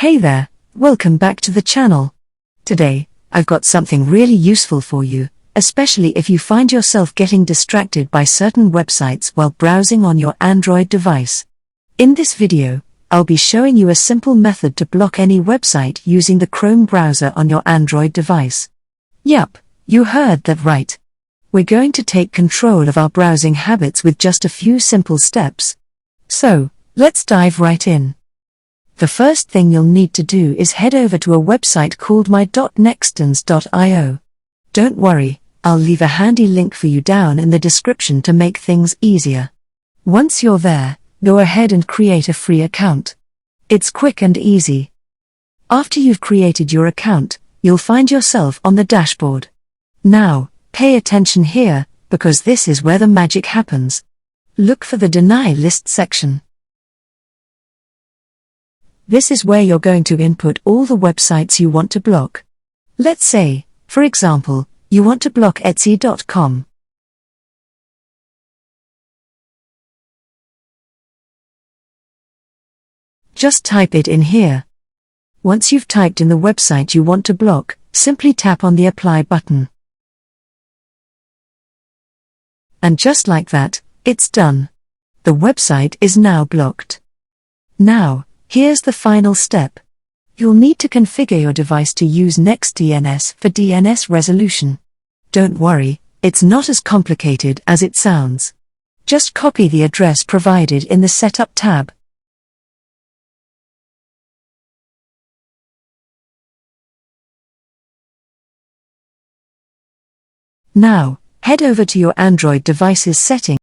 Hey there, welcome back to the channel. Today, I've got something really useful for you, especially if you find yourself getting distracted by certain websites while browsing on your Android device. In this video, I'll be showing you a simple method to block any website using the Chrome browser on your Android device. Yup, you heard that right. We're going to take control of our browsing habits with just a few simple steps. So, let's dive right in. The first thing you'll need to do is head over to a website called my.nextons.io. Don't worry, I'll leave a handy link for you down in the description to make things easier. Once you're there, go ahead and create a free account. It's quick and easy. After you've created your account, you'll find yourself on the dashboard. Now, pay attention here, because this is where the magic happens. Look for the Deny List section. This is where you're going to input all the websites you want to block. Let's say, for example, you want to block Etsy.com. Just type it in here. Once you've typed in the website you want to block, simply tap on the Apply button. And just like that, it's done. The website is now blocked. Now, here's the final step. You'll need to configure your device to use NextDNS for DNS resolution. Don't worry, it's not as complicated as it sounds. Just copy the address provided in the Setup tab. Now, head over to your Android device's settings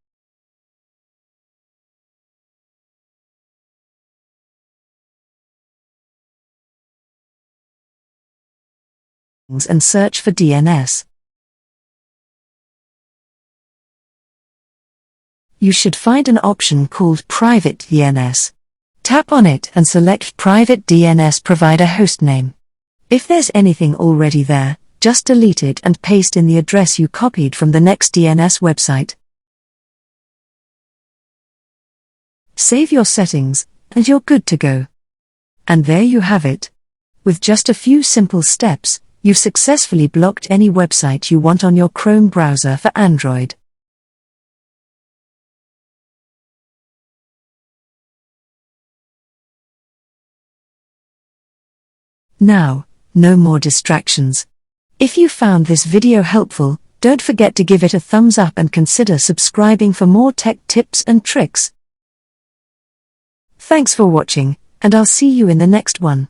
and search for DNS. You should find an option called Private DNS. Tap on it and select Private DNS Provider Hostname. If there's anything already there, just delete it and paste in the address you copied from the NextDNS website. Save your settings, and you're good to go. And there you have it. With just a few simple steps, you've successfully blocked any website you want on your Chrome browser for Android. Now, no more distractions. If you found this video helpful, don't forget to give it a thumbs up and consider subscribing for more tech tips and tricks. Thanks for watching, and I'll see you in the next one.